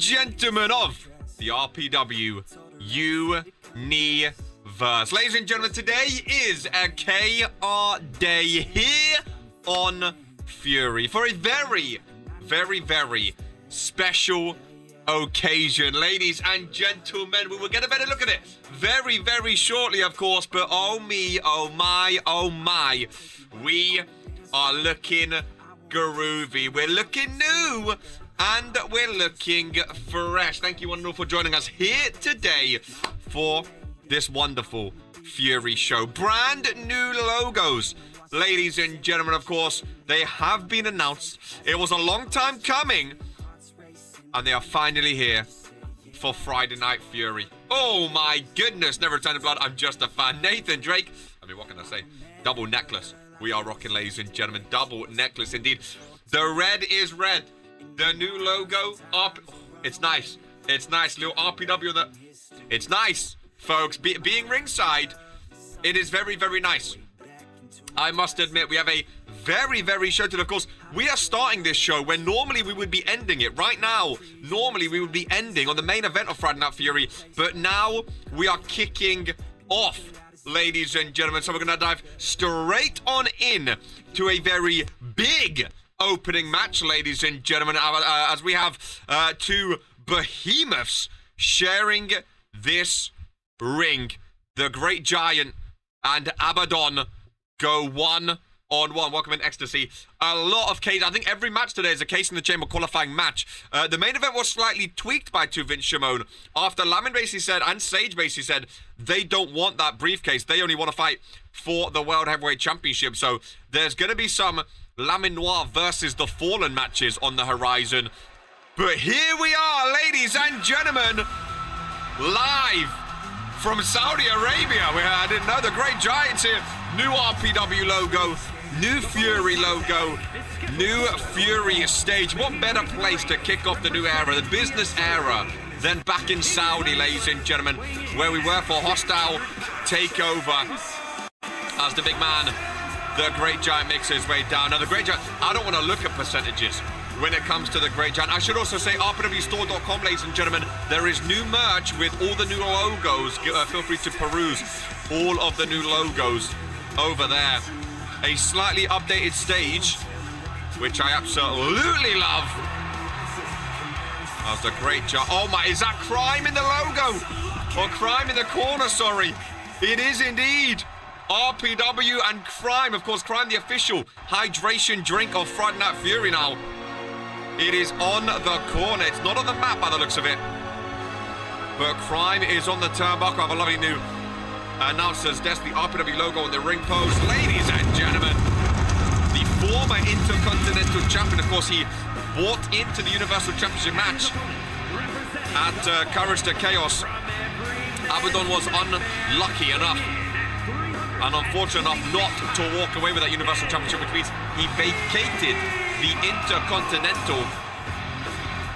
gentlemen of the RPW Universe. Ladies and gentlemen, today is a KR day here on Fury for a very, very, very special occasion. Ladies and gentlemen, we will get a better look at it very, very shortly, of course, but oh me, oh my, we are looking groovy. We're looking new and we're looking fresh. Thank you, wonderful, for joining us here today for this wonderful Fury show. Brand new logos, ladies and gentlemen. Of course, they have been announced. It was a long time coming, and they are finally here for Friday Night Fury. Oh my goodness, never return of blood. I'm just a fan. Nathan Drake. I mean, what can I say? Double necklace. We are rocking, ladies and gentlemen. Double necklace indeed. The red is red. The new logo up. It's nice. It's nice. Little RPW on the. It's nice, folks. Being ringside, it is very, very nice. I must admit, we have a very, very show today. Of course, we are starting this show when normally we would be ending it. Right now, normally we would be ending on the main event of Friday Night Fury, but now we are kicking off, ladies and gentlemen. So we're going to dive straight on in to a very big opening match, ladies and gentlemen, as we have two behemoths sharing this ring. The Great Giant and Abaddon go one-on-one. Welcome in Ecstasy. A lot of case. I think every match today is a Case in the Chamber qualifying match. The main event was slightly tweaked by Vince Shimon after Lamin basically said, and Sage basically said, they don't want that briefcase. They only want to fight for the World Heavyweight Championship. So there's going to be some Lamin Noir versus the Fallen matches on the horizon. But here we are, ladies and gentlemen, live from Saudi Arabia, where I didn't know the Great Giants here. New RPW logo, new Fury logo, new Fury stage. What better place to kick off the new era, the business era, than back in Saudi, ladies and gentlemen, where we were for Hostile Takeover as the big man, the Great Giant, makes his way down. Now, the Great Giant, I don't want to look at percentages when it comes to the Great Giant. I should also say rpwstore.com, ladies and gentlemen. There is new merch with all the new logos. Feel free to peruse all of the new logos over there. A slightly updated stage, which I absolutely love. That's the Great Giant. Oh my, is that Crime in the logo? Or Crime in the corner, sorry. It is indeed. RPW and Crime, of course, Crime, the official hydration drink of Friday Night Fury now. It is on the corner. It's not on the map by the looks of it. But Crime is on the turnbuckle. I have a lovely new announcer's desk, the RPW logo on the ring post. Ladies and gentlemen, the former Intercontinental Champion, of course, he bought into the Universal Championship match at Courage to Chaos. Abaddon was unlucky enough and unfortunate enough not to walk away with that Universal Championship, which means he vacated the Intercontinental.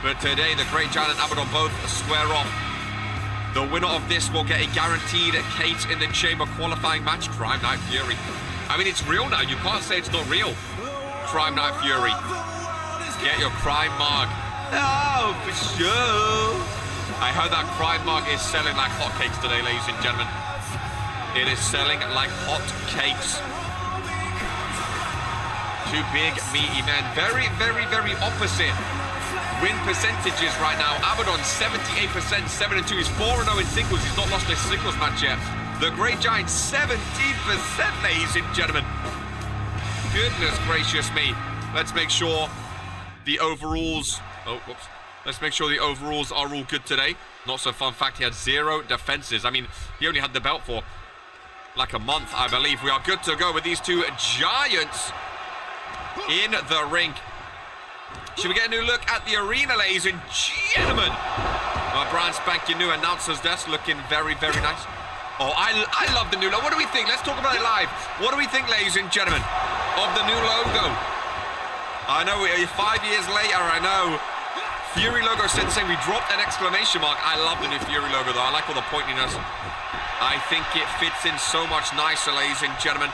But today, the Great Giant and Abaddon both square off. The winner of this will get a guaranteed Case in the Chamber qualifying match, Crime Night Fury. I mean, it's real now. You can't say it's not real. Crime Night Fury. Get your Crime mug. Oh, for sure. I heard that Crime mug is selling like hotcakes today, ladies and gentlemen. It is selling like hot cakes. Two big, meaty men. Very, very, very opposite win percentages right now. Abaddon, 78%, 7-2. He's 4-0 in singles. He's not lost a singles match yet. The Great Giant, 17%, ladies and gentlemen. Goodness gracious me. Let's make sure the overalls... Oh, whoops. Let's make sure the overalls are all good today. Not so fun fact, he had 0 defenses. I mean, he only had the belt for like a month, I believe. We are good to go with these two giants in the ring. Should we get a new look at the arena, ladies and gentlemen? Our brand spanking new announcer's desk, looking very, very nice. Oh, I love the new logo. What do we think? Let's talk about it live. What do we think, ladies and gentlemen, of the new logo? I know, 5 years later, I know. Fury logo said the same. We dropped an exclamation mark. I love the new Fury logo, though. I like all the pointiness. I think it fits in so much nicer, ladies and gentlemen.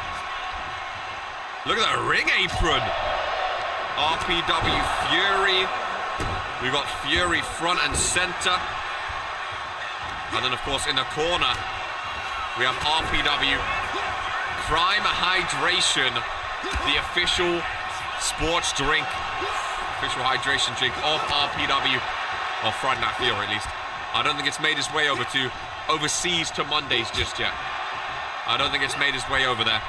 Look at that ring apron. RPW Fury. We've got Fury front and center. And then, of course, in the corner, we have RPW. Prime Hydration, the official sports drink. Official hydration drink of RPW. Or Friday Night Fury, at least. I don't think it's made its way over to overseas to Mondays just yet. I don't think it's made its way over there.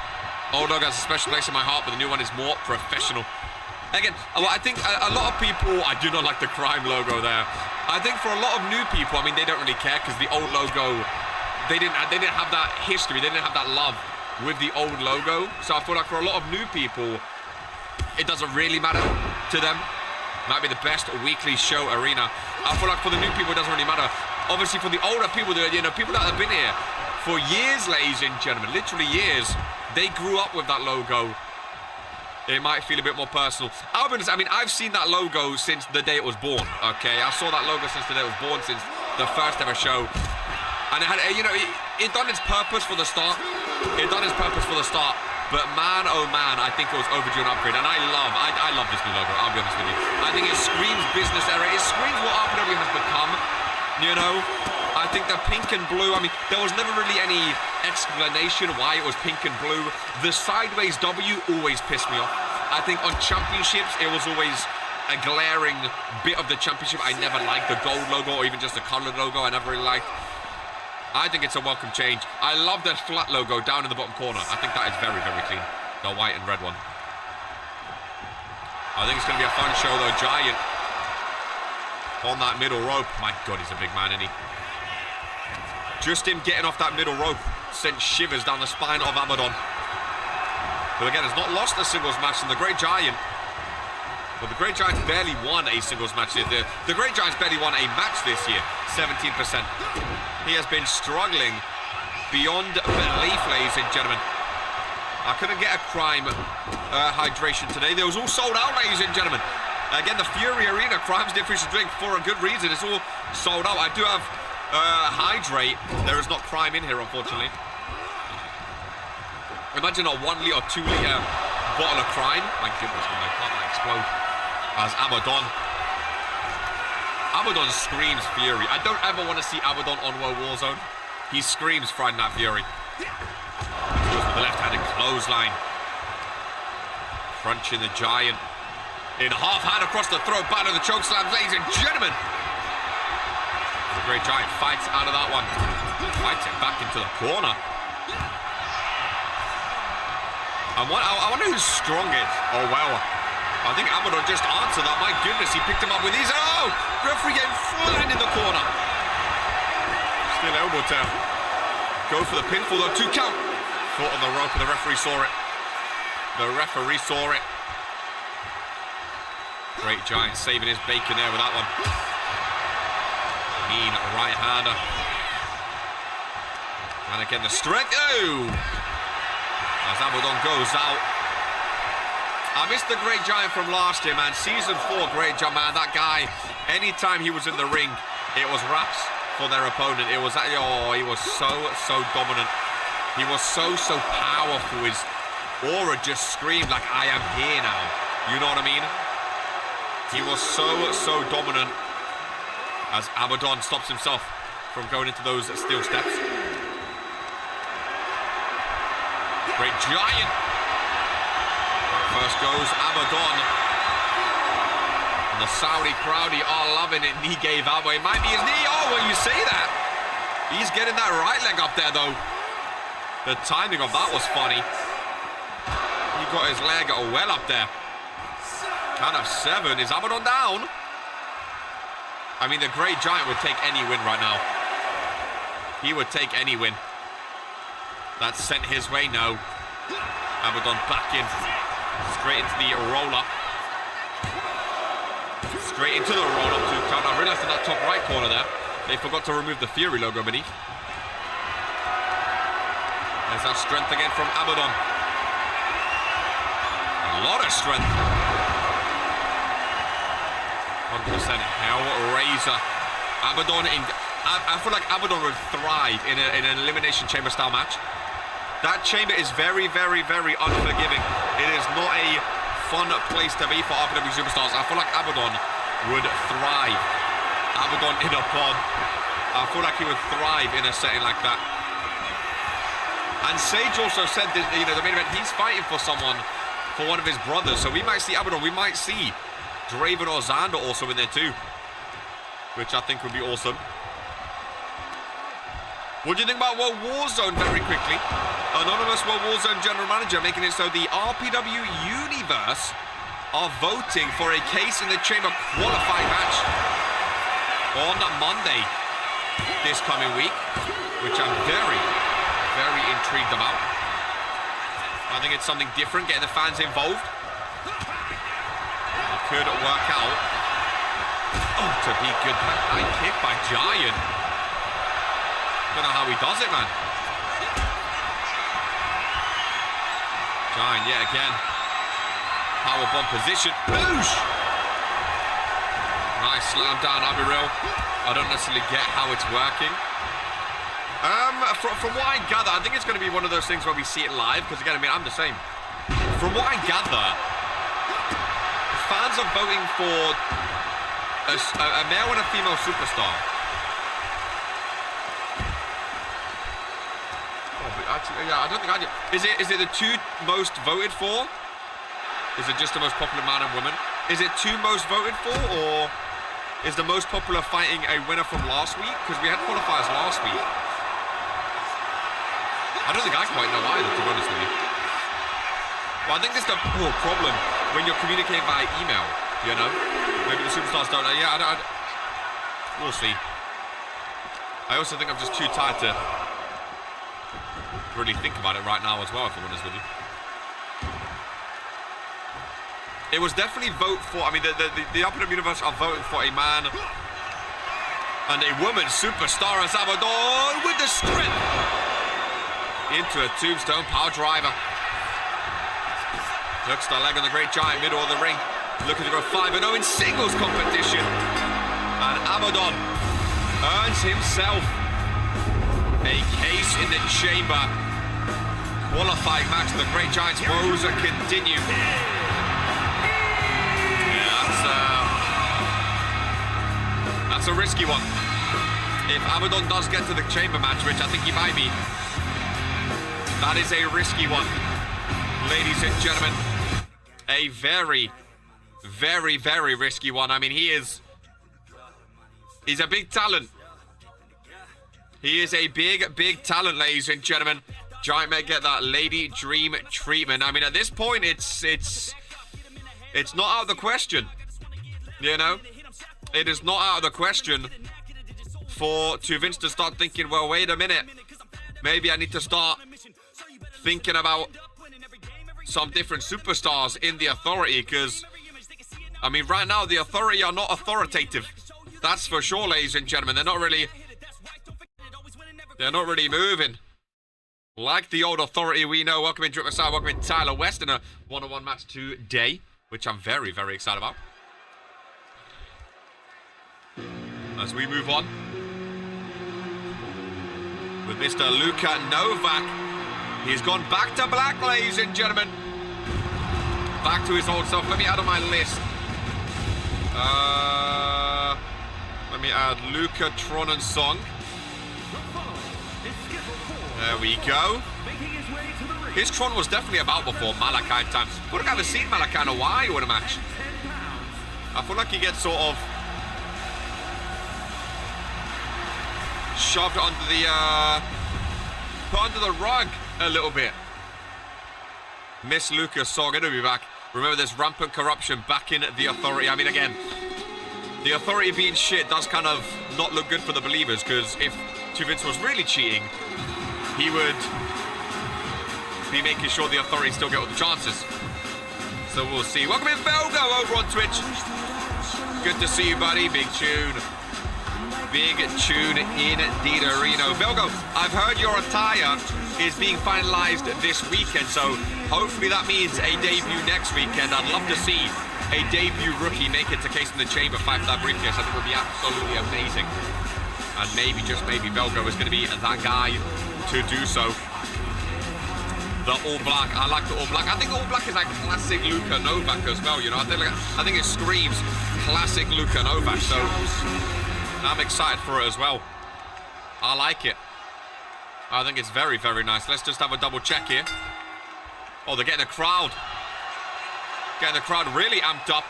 Old Dog has a special place in my heart, but the new one is more professional. Again, I think a lot of people, I do not like the crime logo there. I think for a lot of new people, I mean, they don't really care because the old logo, they didn't have that history, they didn't have that love with the old logo. So I feel like for a lot of new people, it doesn't really matter to them. Might be the best weekly show arena. I feel like for the new people, it doesn't really matter. Obviously, for the older people, people that have been here for years, ladies and gentlemen, literally years, they grew up with that logo. It might feel a bit more personal. I'll be honest, I mean, I've seen that logo since the day it was born, okay? I saw that logo since the day it was born, since the first ever show. And it had, it done its purpose for the start. It done its purpose for the start. But man, oh man, I think it was overdue an upgrade. And I love this new logo, I'll be honest with you. I think it screams business era. It screams what RPW has become, you know? I think the pink and blue, I mean, there was never really any explanation why it was pink and blue. The sideways W always pissed me off. I think on championships, it was always a glaring bit of the championship I never liked. The gold logo or even just the colored logo I never really liked. I think it's a welcome change. I love the flat logo down in the bottom corner. I think that is very, very clean. The white and red one. I think it's going to be a fun show though. Giant on that middle rope. My God, he's a big man, isn't he? Just him getting off that middle rope sent shivers down the spine of Abaddon. But again, has not lost a singles match in the Great Giant. But the Great Giant's barely won a singles match this year. The Great Giant's barely won a match this year. 17%. He has been struggling beyond belief, ladies and gentlemen. I couldn't get a crime hydration today. They was all sold out, ladies and gentlemen. Again, the Fury Arena, Crime's the official drink for a good reason. It's all sold out. I do have hydrate. There is not crime in here, unfortunately. Imagine a 1 litre or 2 litre bottle of crime. My goodness, my heart might explode. As Abaddon screams Fury. I don't ever want to see Abaddon on World Warzone. He screams Friday Night Fury. Goes with the left-handed clothesline. Crunching the Giant. In half hand across the throat, back to the choke slam, ladies and gentlemen. The Great Giant fights out of that one. Fights it back into the corner. I wonder who's strongest. Oh, well. I think Abaddon just answered that. My goodness, he picked him up with ease. Oh! Referee getting full hand in the corner. Still elbow tail. Go for the pinfall, though. 2 count. Foot on the rope, and the referee saw it. The referee saw it. Great Giant saving his bacon there with that one. Mean right-hander. And again, the strength. Oh! As Abaddon goes out. I missed the Great Giant from last year, man. Season 4 Great Giant, man. That guy, anytime he was in the ring, it was raps for their opponent. It was, oh, he was so dominant. He was so powerful. His aura just screamed like, I am here now. You know what I mean? He was so dominant as Abaddon stops himself from going into those steel steps. Great Giant. First goes Abaddon. And the Saudi crowdy are loving it. Knee gave out, but it might be his knee. Oh, when you say that. He's getting that right leg up there, though. The timing of that was funny. He got his leg well up there. Count of 7. Is Abaddon down? I mean, the Great Giant would take any win right now. He would take any win. That's sent his way, no. Abaddon back in. Straight into the roll-up. Straight into the roll-up 2 count. I realized in that top right corner there, they forgot to remove the Fury logo beneath. There's that strength again from Abaddon. A lot of strength. 100% Hellraiser. Abaddon in... I feel like Abaddon would thrive in an Elimination Chamber style match. That chamber is very unforgiving. It is not a fun place to be for RPW superstars. I feel like Abaddon would thrive. Abaddon in a pod. I feel like he would thrive in a setting like that. And Sage also said that, you know, the main event, he's fighting for someone, for one of his brothers. So we might see Abaddon. We might see Draven or Xander also in there too, which I think would be awesome. What do you think about World Warzone very quickly? Anonymous World Warzone General Manager making it so the RPW Universe are voting for a Case in the Chamber qualifying match on Monday this coming week, which I'm very, very intrigued about. I think it's something different, getting the fans involved. It could work out. Oh, to be good. High kick by Giant. Don't know how he does it, man. Giant, yet again. Powerbomb position. Boosh! Nice slam down, Abigail. I don't necessarily get how it's working. From what I gather, I think it's going to be one of those things where we see it live, because again, I mean, I'm the same. From what I gather, fans are voting for a male and a female superstar. Actually, yeah, I don't think I do. Is it the two most voted for? Is it just the most popular man and woman? Is it two most voted for, or is the most popular fighting a winner from last week? Because we had qualifiers last week. I don't think I quite know either, to be honest with you. Well, I think this is the problem when you're communicating by email, you know? Maybe the superstars don't know. Yeah, we'll see. I also think I'm just too tired to really think about it right now as well, if I'm honest with you. It was definitely vote for, I mean, the Upper Universe are voting for a man and a woman superstar as Abaddon with the strength into a tombstone power driver. Hooks the leg on the Great Giant, middle of the ring, looking to go 5-0 in singles competition. And Abaddon earns himself a Case in the Chamber qualifying match. The Great Giants woes continue. Yeah, that's a risky one. If Abaddon does get to the chamber match, which I think he might be, that is a risky one, ladies and gentlemen. A very, very, very risky one. I mean, he's a big talent. He is a big, big talent, ladies and gentlemen. Giant may get that Lady Dream treatment. I mean, at this point, it's not out of the question. You know? It is not out of the question to Vince to start thinking, well, wait a minute. Maybe I need to start thinking about some different superstars in the Authority, because, I mean, right now, the Authority are not authoritative. That's for sure, ladies and gentlemen. They're not really moving like the old Authority we know. Welcome in Drip Messiah, welcome in Tyler West in a one-on-one match today, which I'm very, very excited about. As we move on with Mr. Luka Novak. He's gone back to black, ladies and gentlemen. Back to his old self. Let me add on my list. Let me add Luka, Tron, and Song. There we go. His Tron was definitely about before Malachi time. I feel like I haven't seen Malachi in a while in a match. I feel like he gets sort of shoved under the put under the rug a little bit. Miss Lucas Song, gonna be back. Remember, there's rampant corruption back in the Authority. I mean, again, the Authority being shit does kind of not look good for the believers, because if Vince was really cheating, he would be making sure the Authority still get all the chances. So we'll see. Welcome in, Velgo, over on Twitch. Good to see you, buddy. Big tune. Big tune indeed, Reno. Velgo, I've heard your attire is being finalized this weekend, so hopefully that means a debut next weekend. I'd love to see a debut rookie make it to Case in the Chamber, fight for that briefcase. I think it would be absolutely amazing. And maybe, just maybe, Velgo is going to be that guy to do so. The All Black. I like the All Black. I think the All Black is like classic Luka Novak as well, you know. I think it screams classic Luka Novak, so I'm excited for it as well. I like it. I think it's very, very nice. Let's just have a double check here. Oh, they're getting a crowd. Getting the crowd really amped up.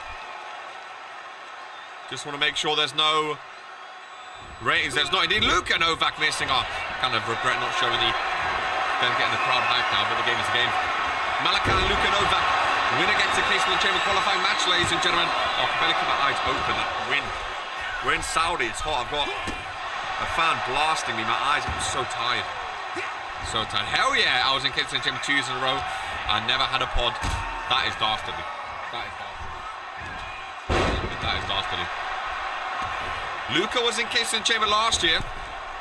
Just want to make sure there's no ratings. There's not indeed. Luka Novak missing. Oh, kind of regret not showing them getting the crowd hyped now, but the game is a game. Malachi and Luka Novak. Winner gets a case in the chamber qualifying match, ladies and gentlemen. Oh, I can barely keep my eyes open. That win. We're in Saudi. It's hot. I've got a fan blasting me. My eyes are so tired. So tired. Hell yeah. I was in case in the chamber 2 years in a row. I never had a pod. That is dastardly. That is dastardly. That is dastardly. Luka was in case in the chamber last year.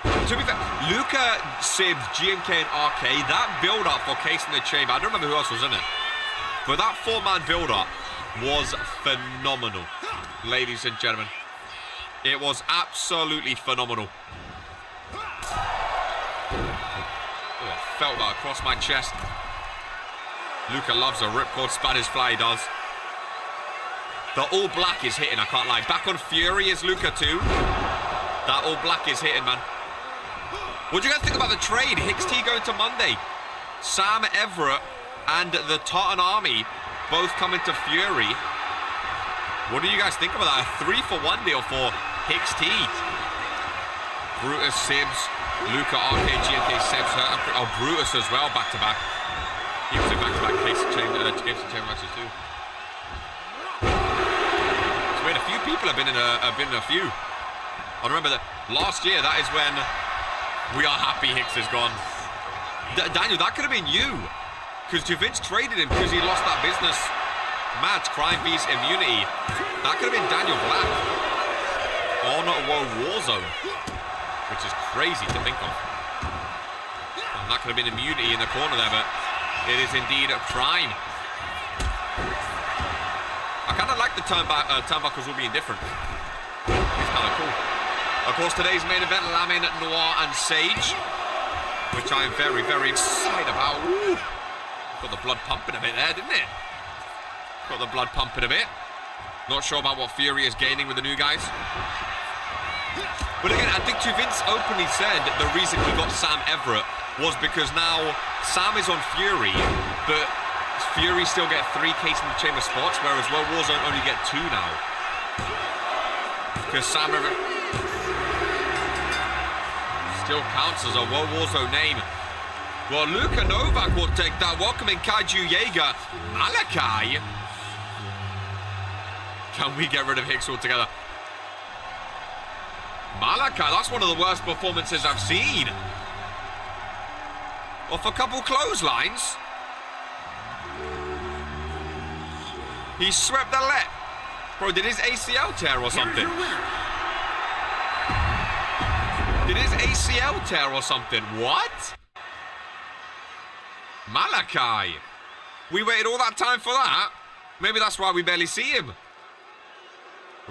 To be fair, Luka, Sibs, GMK, and RK, that build-up for Case in the Chamber, I don't remember who else was in it, but that 4-man build-up was phenomenal, ladies and gentlemen. It was absolutely phenomenal. Oh, I felt that across my chest. Luka loves a ripcord Spanish fly, he does. The All Black is hitting, I can't lie. Back on Fury is Luka too. That All Black is hitting, man. What do you guys think about the trade? Hicks T going to Monday. Sam Everett and the Tartan Army both coming to Fury. What do you guys think about that? A 3-for-1 deal for Hicks T. Brutus, Sibs, Luka, RK, GMK, Sibs. Oh, Brutus as well, back-to-back. He was in back-to-back case chamber matches too. So we had a few people have been in a few. I remember that last year, that is when we are happy Hicks is gone. Daniel, that could have been you. Because Vince traded him because he lost that business match, Crime Beast Immunity. That could have been Daniel Black on Warzone. Which is crazy to think of. And that could have been Immunity in the corner there, but it is indeed Prime. I kind of like the turnbuckles all being different. It's kind of cool. Of course, today's main event, Lamin, Noir, and Sage, which I am very, very excited about. Ooh. Got the blood pumping a bit there, didn't it? Got the blood pumping a bit. Not sure about what Fury is gaining with the new guys. But again, I think Vince openly said the reason he got Sam Everett was because now Sam is on Fury, but Fury still get 3 Case in the Chamber spots, whereas World Warzone only get 2 now. Because Sam Everett still counts as a World Warzone name. Well, Luka Novak will take that. Welcoming Kaiju Jaeger. Malachi. Can we get rid of Hicks altogether? Malachi, that's one of the worst performances I've seen. Off a couple clotheslines. He swept the leg. Bro, did his ACL tear or something? Did his ACL tear or something? What? Malachi. We waited all that time for that? Maybe that's why we barely see him.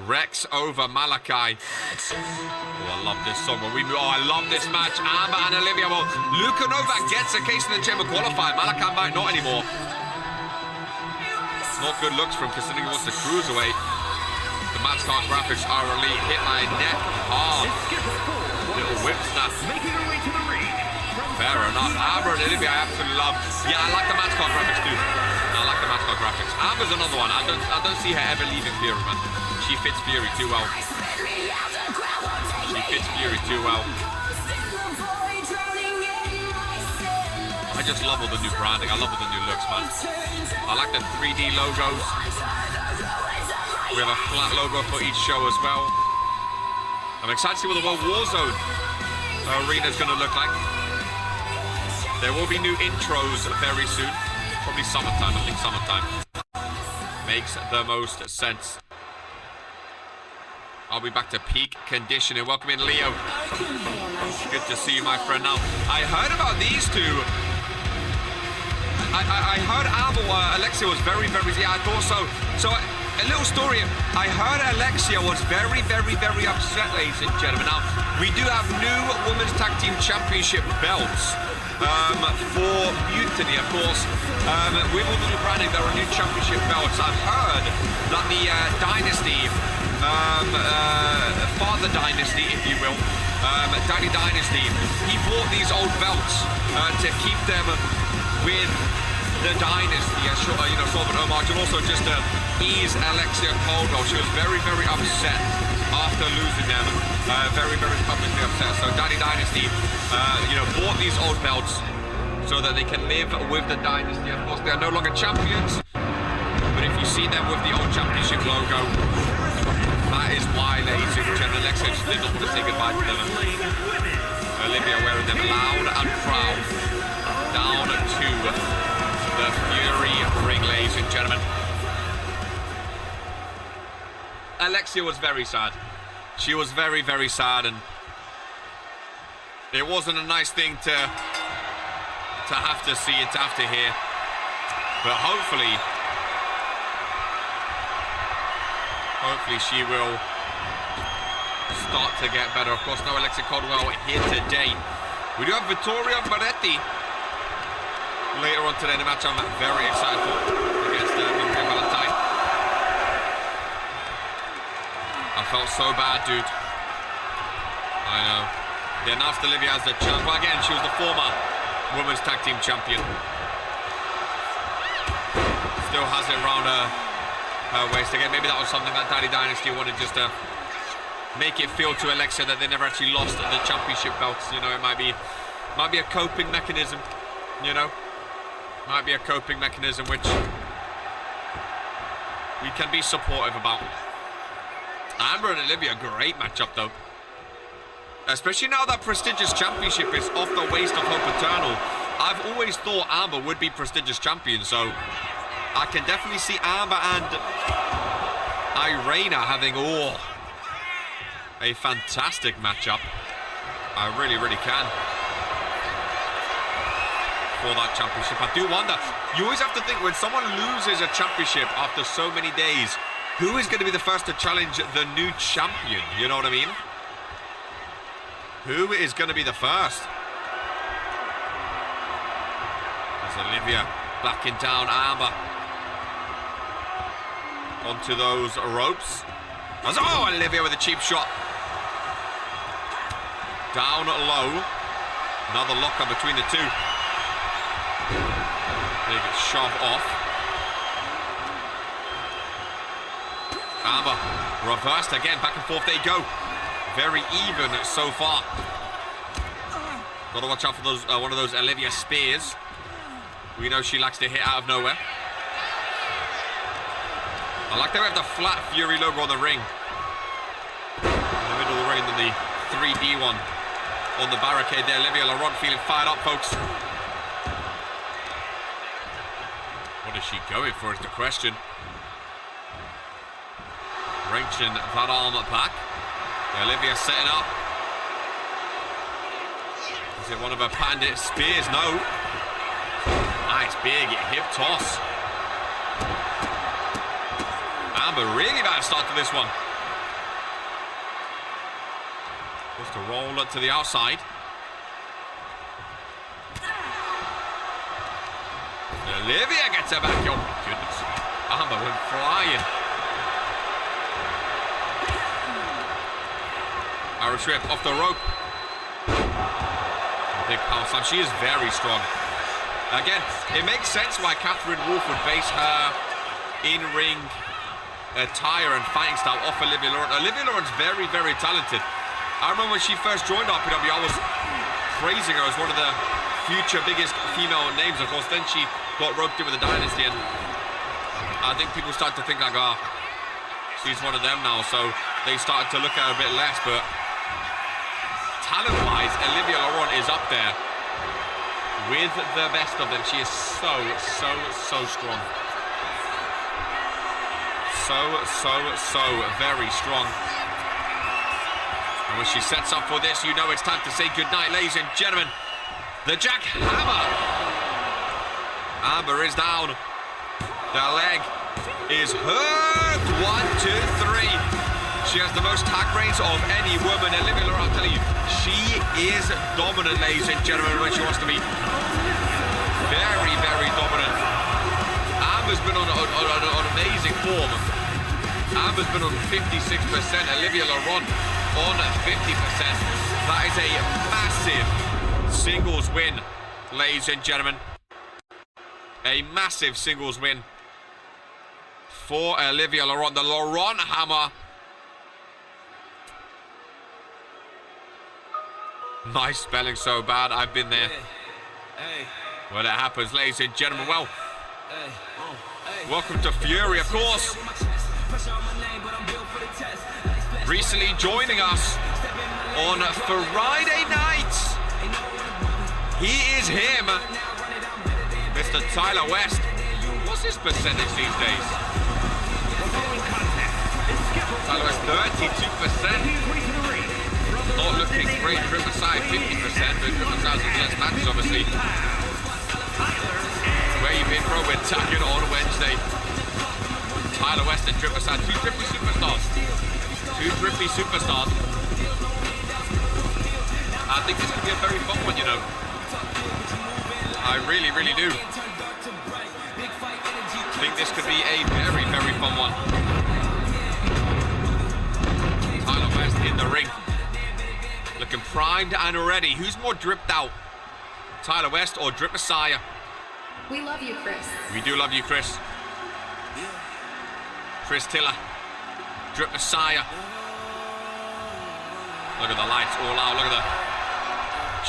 Rex over Malachi. Oh, I love this song. I love this match. Amber and Olivia. Well, Luka Novak gets a Case in the Chamber qualifier. Malachi might not anymore. Not good looks from considering he wants to cruiserweight. The match card graphics are elite. Hit my neck hard. Little whip snap. Fair enough. Amber and Olivia I absolutely love. Yeah, I like the match card graphics too. I like the match card graphics. Amber's another one. I don't see her ever leaving Fury, man. She fits Fury too well. She fits Fury too well. I just love all the new branding. I love all the new looks, man. I like the 3D logos. We have a flat logo for each show as well. I'm excited to see what the World Warzone arena is going to look like. There will be new intros very soon. Probably summertime. I think summertime makes the most sense. I'll be back to peak conditioning. Welcome in, Leo. Good to see you, my friend. Now, I heard about these two. I heard Alexia was very, yeah, I thought so. So, a little story. I heard Alexia was very, very upset, ladies and gentlemen. Now, we do have new Women's Tag Team Championship belts. for Mutiny, of course. With all the new branding, there are new championship belts. I've heard that the Dynasty, Father Dynasty, if you will, Daddy Dynasty, he bought these old belts to keep them with the Dynasty, sort of an homage, and also just to ease Alexia Caldwell. She was very, very upset after losing them. Very, very publicly upset. So Daddy Dynasty, bought these old belts so that they can live with the Dynasty. Of course, they are no longer champions, but if you see them with the old championship logo, that is why, ladies and gentlemen, Alexia just did not want to say goodbye to them. Olivia wearing them loud and proud down to the Fury ring, ladies and gentlemen. Alexia was very sad. She was very, very sad, and it wasn't a nice thing to have to see and to have to hear. But hopefully she will start to get better. Of course, no Alexia Caldwell here today. We do have Vittoria Moretti later on today in the match. I'm very excited for against Maria Valentine. I felt so bad, dude. I know. They announced Olivia as the champ. Well, again, she was the former women's tag team champion. Still has it around her waist again. Maybe that was something that Daddy Dynasty wanted, just to make it feel to Alexia that they never actually lost the championship belts. You know, it might be a coping mechanism. You know, might be a coping mechanism which we can be supportive about. Amber and Olivia, great matchup though. Especially now that prestigious championship is off the waist of Hope Eternal. I've always thought Amber would be prestigious champion, so I can definitely see Amber and Irena having a fantastic matchup. I really, really can. For that championship. I do wonder, you always have to think, when someone loses a championship after so many days, who is going to be the first to challenge the new champion? You know what I mean? Who is going to be the first? There's Olivia backing down Amber onto those ropes. Olivia with a cheap shot. Down low. Another locker between the two. Big shove off. Amber reversed again. Back and forth they go. Very even so far. Got to watch out for those one of those Olivia spears. We know she likes to hit out of nowhere. I like that we have the flat Fury logo on the ring. In the middle of the ring, then the 3D one on the barricade there. Olivia Laurent feeling fired up, folks. What is she going for is the question. Wrenching that arm back. Olivia setting up. Is it one of her patented spears? No. Nice big hip toss. Amber really bad start to this one. Just to roll it to the outside. Olivia gets her back. Oh my goodness. Amber went flying. Irish whip off the rope. Big power slam. She is very strong. Again, it makes sense why Catherine Wolf would base her in-ring attire and fighting style off Olivia Laurent. Olivia Laurent's very, very talented. I remember when she first joined RPW, I was praising her as one of the future biggest female names. Of course, then she got roped in with the Dynasty, and I think people start to think like, she's one of them now, so they started to look at her a bit less, but talent-wise, Olivia Laurent is up there with the best of them. She is so strong. So very strong. And when she sets up for this, you know it's time to say goodnight, ladies and gentlemen. The jackhammer. Amber is down. The leg is hurt. 1, 2, 3. She has the most tag reigns of any woman. Olivia Laurent, I'm telling you, she is dominant, ladies and gentlemen, when she wants to be. Very, very dominant. Amber's been on amazing form. Amber's been on 56%. Olivia Laurent on 50%. That is a massive singles win, ladies and gentlemen. A massive singles win for Olivia Laurent. The Laurent hammer. My spelling so bad, I've been there. Well, it happens, ladies and gentlemen. Well, welcome to Fury, of course. Recently joining us on Friday nights. He is him, Mr. Tyler West. What's his percentage these days? Tyler West, 32%. Not looking great. Triple side 50%, but triple sides with less matches, obviously. Where you been, bro? We're tagging on Wednesday. Tyler West and triple side. Two trippy superstars. I think this could be a very fun one, you know. I really, really do. I think this could be a very, very fun one. Tyler West in the ring. Looking primed and ready. Who's more dripped out? Tyler West or Drip Messiah? We love you, Chris. We do love you, Chris. Chris Tiller. Drip Messiah. Look at the lights all out. Look at the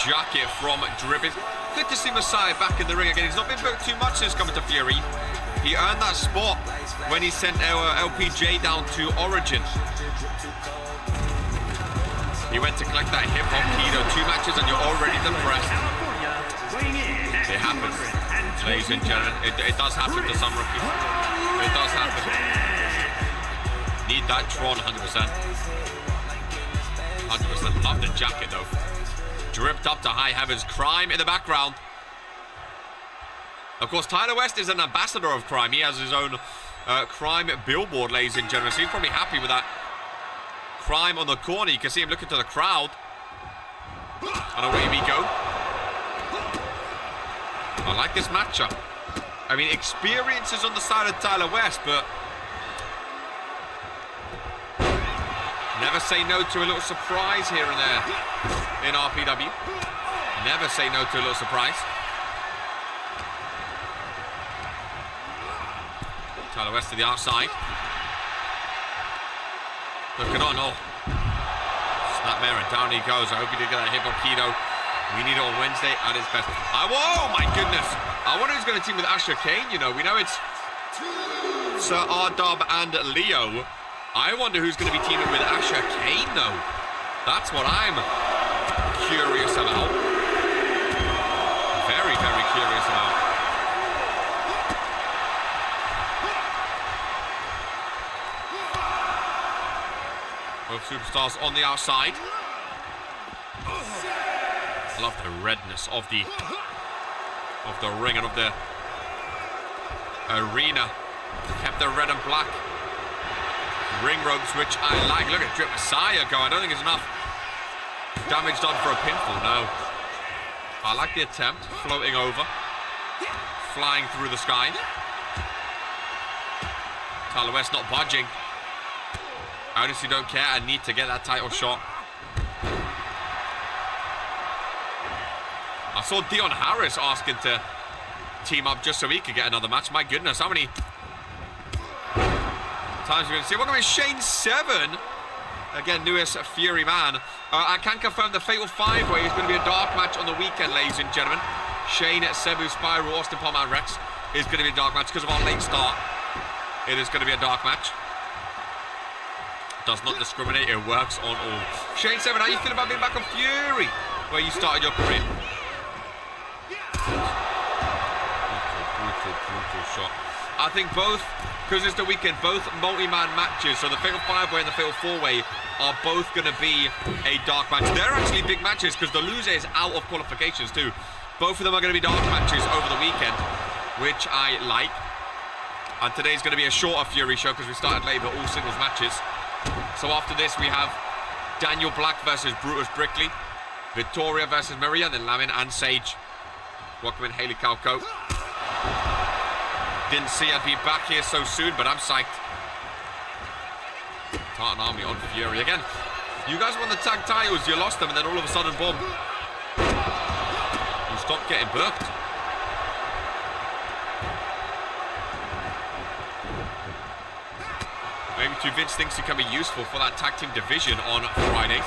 jacket from Drip. It's good to see Messiah back in the ring again. He's not been booked too much since coming to Fury. He earned that spot when he sent LPJ down to Origin. He went to collect that hip-hop keto. 2 matches and you're already depressed. It happens, ladies and gentlemen. It does happen to some rookies. It does happen. Need that Tron 100%. 100%. Love the jacket though. Dripped up to high heavens. Crime in the background. Of course, Tyler West is an ambassador of Crime. He has his own Crime billboard, ladies and gentlemen. So he's probably happy with that. Crime on the corner. You can see him looking to the crowd. And away we go. I like this matchup. I mean, experience is on the side of Tyler West, but never say no to a little surprise here and there in RPW. Never say no to a little surprise. Tyler West to the outside. Looking on, oh. Snapmare and down he goes. I hope he did get that hip hop keto. We need it on Wednesday at its best. Oh my goodness. I wonder who's going to team with Asher Kane, you know. We know it's Sir R-Dub and Leo. I wonder who's going to be teaming with Asher Kane, though. That's what I'm curious about. Very, very curious about. Both superstars on the outside. I love the redness of the ring and of the arena. Kept the red and black ring ropes, which I like. Look at Drip Messiah go. I don't think it's enough damage done for a pinfall. No. I like the attempt. Floating over. Flying through the sky. Tyler West not budging. I honestly don't care. I need to get that title shot. I saw Dion Harris asking to team up just so he could get another match. My goodness, how many times we're going to see? Welcome in Shane 7. Again, newest Fury man. I can confirm the Fatal 5-Way is going to be a dark match on the weekend, ladies and gentlemen. Shane, Cebu, Spiral, Austin Palmer, and Rex is going to be a dark match because of our late start. It is going to be a dark match. Does not discriminate, it works on all. Shane 7, how you feel about being back on Fury, where you started your career? Brutal shot. I think both, because it's the weekend, both multi-man matches, so the Fatal 5-Way and the Fatal 4-Way are both going to be a dark match. They're actually big matches because the loser is out of qualifications too. Both of them are going to be dark matches over the weekend, which I like. And today's going to be a shorter Fury show because we started late, but all singles matches. So after this, we have Daniel Black versus Brutus Brickley. Victoria versus Maria, then Lamin and Sage. Welcome in Haley Calco. Didn't see I'd be back here so soon, but I'm psyched. Tartan Army on Fury again. You guys won the tag titles, you lost them, and then all of a sudden, boom. You stopped getting booked. Maybe too Vince thinks he can be useful for that tag team division on Fridays.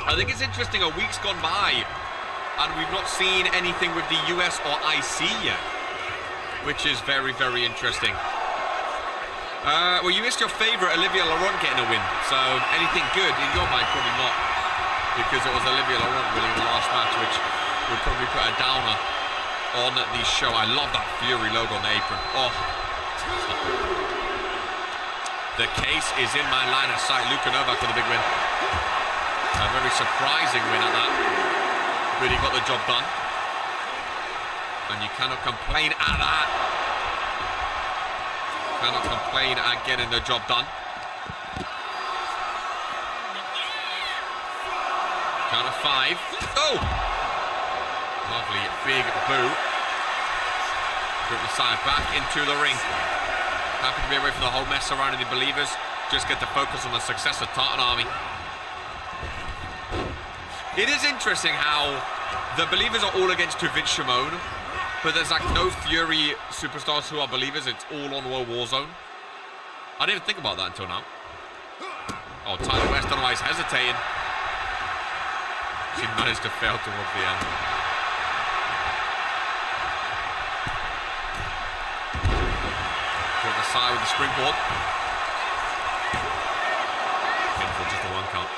I think it's interesting, a week's gone by, and we've not seen anything with the US or IC yet, which is very, very interesting. Well, you missed your favourite, Olivia Laurent, getting a win, so anything good in your mind? Probably not, because it was Olivia Laurent winning the last match, which would probably put a downer on the show. I love that Fury logo on the apron. Oh. The case is in my line of sight. Luka Novak for the big win. A very surprising win at that. But he got the job done. And you cannot complain at that. Cannot complain at getting the job done. Count of 5. Oh! Lovely big boot. Put the side back into the ring. Happy to be away from the whole mess surrounding the Believers. Just get to focus on the success of Tartan Army. It is interesting how the Believers are all against Vince Shimon, but there's like no Fury superstars who are Believers. It's all on World Warzone. I didn't even think about that until now. Oh, Tyler West, don't know why he's hesitating. She managed to fail towards the end. The side with the springboard. In for just a 1 count.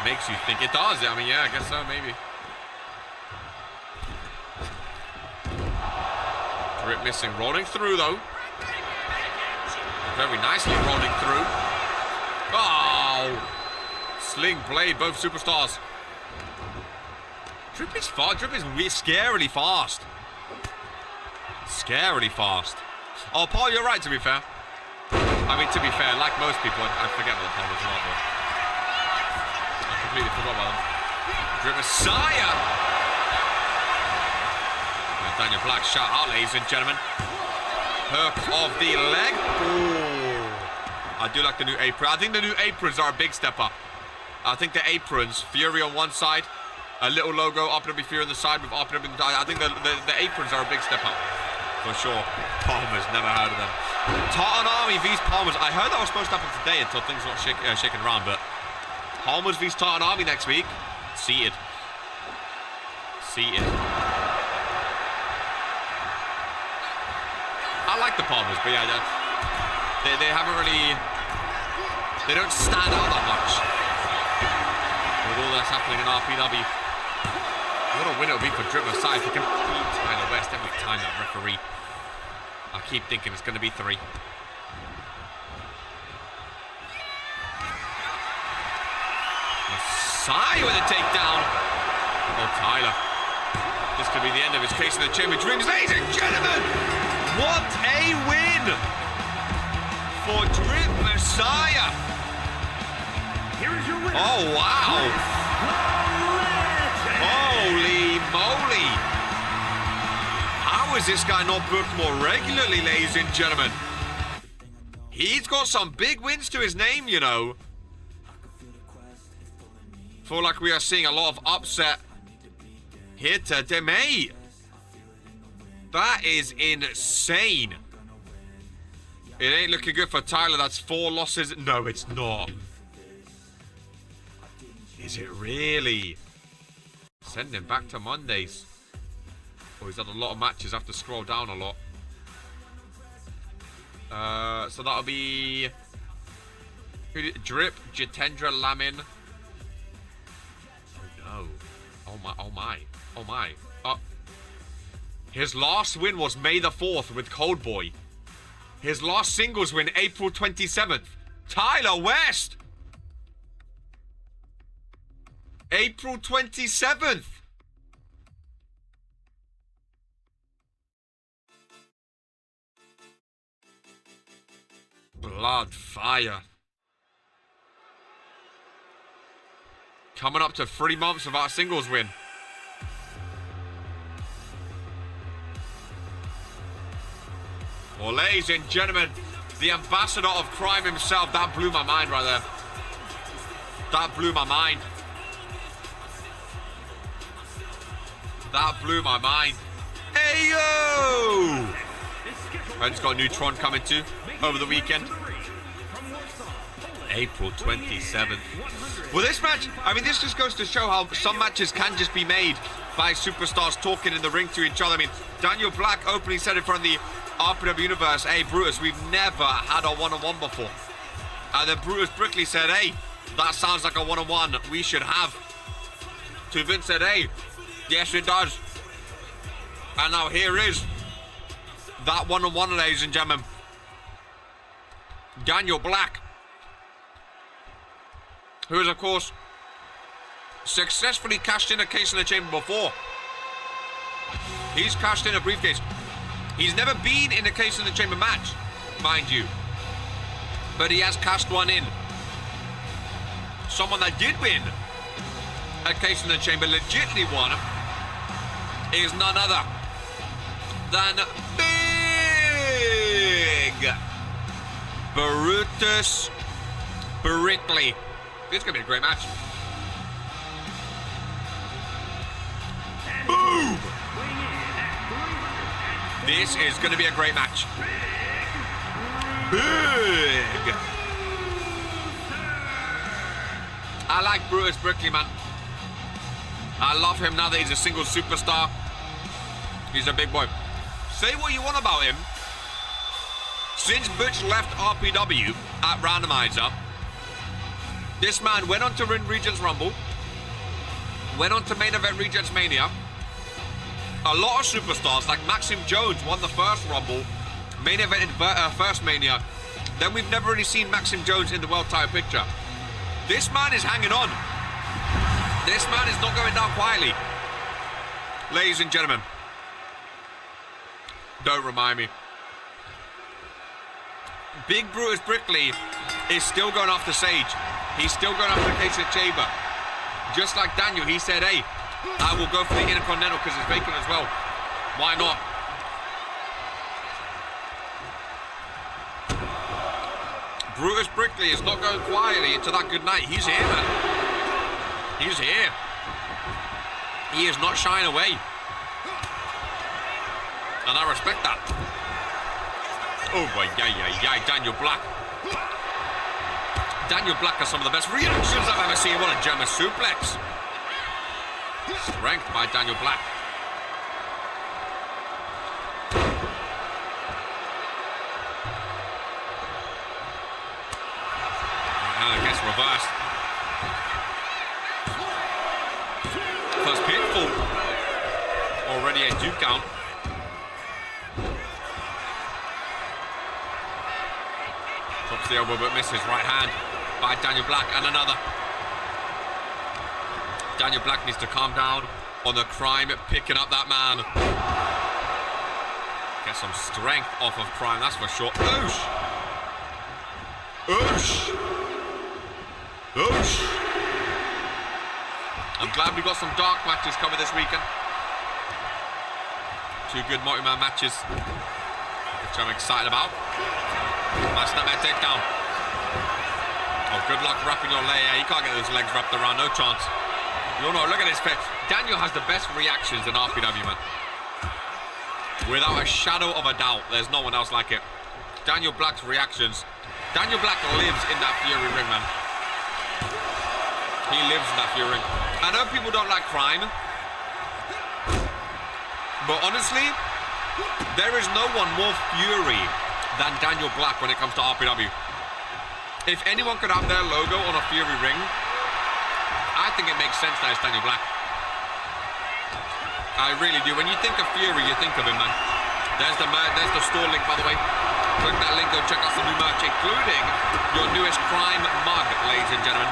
Makes you think it does. I mean, yeah, I guess so, maybe. Drip missing. Rolling through, though. Very nicely rolling through. Oh! Sling blade, both superstars. Drip is fast. Drip is scarily fast. Scarily fast. Oh, Paul, you're right, to be fair. I mean, to be fair, like most people, I forget what the Paul was not, but I completely forgot about them. Drip Messiah! And Daniel Black, shout out, ladies and gentlemen. Perk of the leg. Ooh. I do like the new apron. I think the new aprons are a big step up. I think the aprons, Fury on one side, a little logo, RPW Fury on the side with RPW. I think the aprons are a big step up. For sure. Palmers, never heard of them. Tartan Army vs Palmers. I heard that was supposed to happen today until things got shaken around, but Palmers vs Tartan Army next week. Seated. Seated. I like the Palmers, but yeah, they haven't really... They don't stand out that much. With all that's happening in RPW. What a win it would be for Drip Messiah if he can beat Tyler West every time, that referee. I keep thinking it's going to be 3. Messiah with a takedown. Oh, Tyler. This could be the end of his case in the Chamber Dreams. Ladies and gentlemen, what a win for Drip Messiah. Here is your winner. Oh, wow. Holy moly! How is this guy not booked more regularly, ladies and gentlemen? He's got some big wins to his name, you know. Feel like we are seeing a lot of upset here today, mate. That is insane. It ain't looking good for Tyler. That's 4 losses. No, it's not. Is it really? Send him back to Mondays. Oh, he's had a lot of matches. I have to scroll down a lot. So that'll be... Drip, Jitendra Lamin. Oh, no. Oh, my. Oh, my. Oh, my. His last win was May the 4th with Coldboy. His last singles win, April 27th. Tyler West! April 27th. blood, fire. Coming up to 3 months without a singles win. Well, ladies and gentlemen, the ambassador of crime himself. That blew my mind right there. That blew my mind. That blew my mind. Hey, yo! I just got a new Tron coming too over the weekend. April 27th. Well, this match, I mean, this just goes to show how some matches can just be made by superstars talking in the ring to each other. I mean, Daniel Black openly said in front of the RPW universe, hey, Brutus, we've never had a one-on-one before. And then Brutus Brickley said, hey, that sounds like a one-on-one we should have. To Vince said, hey, yes, it does. And now here is that one-on-one, ladies and gentlemen. Daniel Black, who has, of course, successfully cashed in a case in the chamber before. He's cashed in a briefcase. He's never been in a case in the chamber match, mind you. But he has cashed one in. Someone that did win a case in the chamber, legitimately won, is none other than Big Brutus Brickley. This is going to be a great match. Boom! This is going to be a great match. Big! I like Brutus Brickley, man. I love him now that he's a single superstar. He's a big boy. Say what you want about him. Since Butch left RPW at Randomizer, this man went on to win Regents Rumble, went on to main event Regents Mania. A lot of superstars like Maxim Jones won the first Rumble, main event in first Mania. Then we've never really seen Maxim Jones in the world title picture. This man is hanging on. This man is not going down quietly. Ladies and gentlemen, don't remind me. Big Brutus Brickley is still going after Sage. He's still going after the case of Chamber. Just like Daniel, he said, hey, I will go for the Intercontinental because it's vacant as well. Why not? Brutus Brickley is not going quietly into that good night. He's here, man. He's here. He is not shying away. And I respect that. Oh boy, yeah, Daniel Black. Daniel Black has some of the best reactions I've ever seen. What a German suplex. Strength by Daniel Black. And it gets reversed. First pitfall. Already a 2 count. Drops the elbow but misses. Right hand by Daniel Black, and another. Daniel Black needs to calm down on the crime, picking up that man. Get some strength off of crime, that's for sure. Oosh! Oosh! Oosh! I'm glad we got some dark matches coming this weekend. 2 good multi-man matches, which I'm excited about. Nice snapback takedown. Oh, good luck wrapping your leg. You can't get those legs wrapped around, no chance. You know, look at this fit. Daniel has the best reactions in RPW, man. Without a shadow of a doubt, there's no one else like it. Daniel Black's reactions. Daniel Black lives in that Fury ring, man. He lives in that Fury ring. I know people don't like crime, but honestly, there is no one more Fury than Daniel Black when it comes to RPW. If anyone could have their logo on a Fury ring, I think it makes sense that it's Daniel Black. I really do. When you think of Fury, you think of him, man. There's the store link, by the way. Click that link, go check out some new merch, including your newest crime mug, ladies and gentlemen.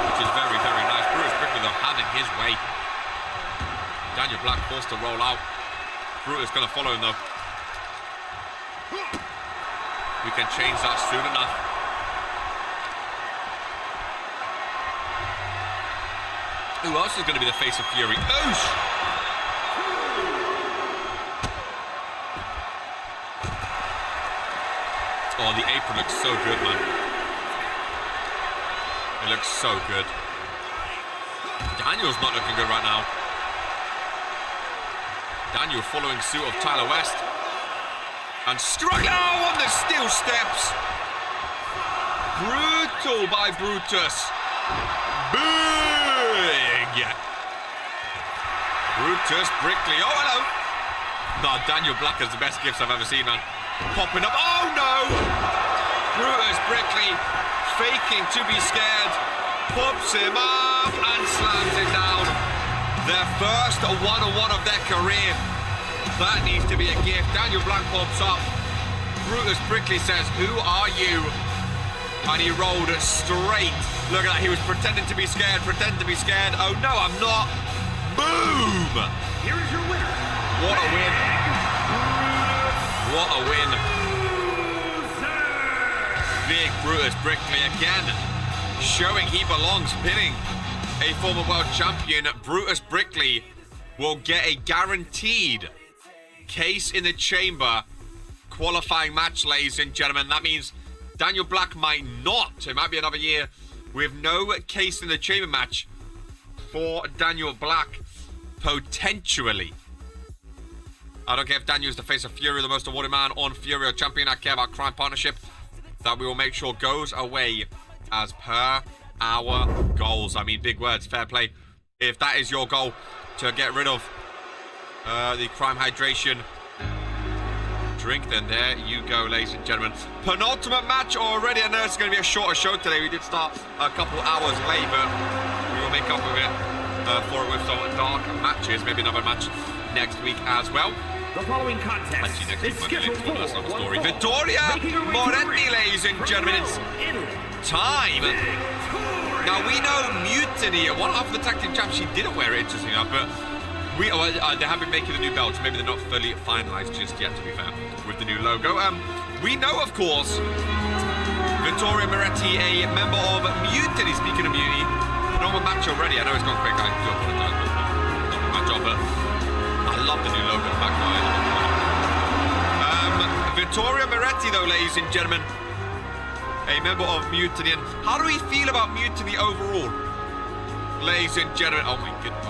Which is very, very nice. Brutus Brickley, though, having his way. Daniel Black forced to roll out. Brutus gonna follow him, though. We can change that soon enough. Who else is going to be the face of Fury? Oosh! Oh, the apron looks so good, man. It looks so good. Daniel's not looking good right now. Daniel following suit of Tyler West. And struggling on the steel steps. Brutal by Brutus. Big. Brutus, Brickley. Oh, hello. No, Daniel Black is the best gifts I've ever seen, man. Popping up. Oh, no. Brutus Brickley faking to be scared. Pops him up and slams it down. Their first one-on-one of their career. That needs to be a gift. Daniel Black pops up. Brutus Brickley says, "Who are you?" And he rolled straight. Look at that. He was pretending to be scared. Oh, no, I'm not. Boom! Here is your winner. What a win. What a win. Big Brutus Brickley again, showing he belongs, pinning a former world champion. Brutus Brickley will get a guaranteed case in the chamber qualifying match, ladies and gentlemen. That means Daniel Black might not. It might be another year with no case in the chamber match for Daniel Black, potentially. I don't care if Daniel's the face of Fury, the most awarded man on Fury or champion. I care about crime partnership that we will make sure goes away as per our goals. I mean, big words, fair play. If that is your goal, to get rid of the crime hydration drink, then there you go, ladies and gentlemen. Penultimate match already. I know it's going to be a shorter show today. We did start a couple hours late, but we will make up with it for it with some dark matches. Maybe another match next week as well. The following contest is scheduled for that's another story. Vittoria Moretti, ladies and gentlemen. It's time. Now, we know Mutiny, one half of the tag team champ, she didn't wear it, interesting enough, but they have been making the new belts. Maybe they're not fully finalized just yet, to be fair, with the new logo. We know, of course, Vittoria Moretti, a member of Mutiny. Speaking of Mutiny, normal match already. I know it's gone quick. I do apologize, but not my job. But I love the new logo back now. Vittoria Moretti, though, ladies and gentlemen, a member of Mutiny. And how do we feel about Mutiny overall, ladies and gentlemen? Oh my goodness.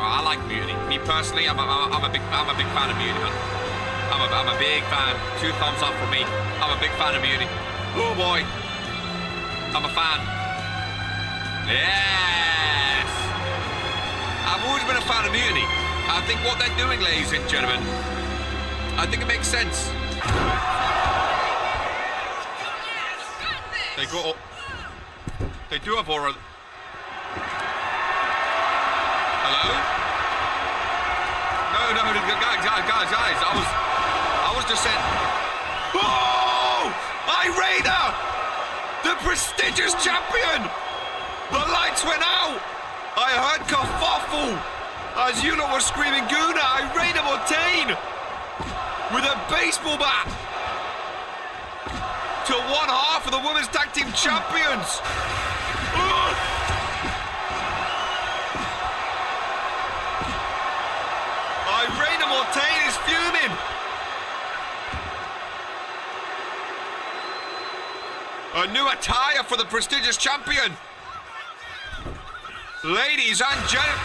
I like Mutiny. Me personally, I'm a big fan of Mutiny, man. I'm a big fan. 2 thumbs up from me. I'm a big fan of Mutiny. Oh boy, I'm a fan. Yes. I've always been a fan of Mutiny. I think what they're doing, ladies and gentlemen, I think it makes sense. They do have aura. Hello? No, guys. I was just saying. Oh! Irena! The prestigious champion! The lights went out! I heard kerfuffle as you lot were screaming Guna. Irena Mortain with a baseball bat to one half of the women's tag team champions. Irena Mortain is fuming. A new attire for the prestigious champion. Ladies and gentlemen.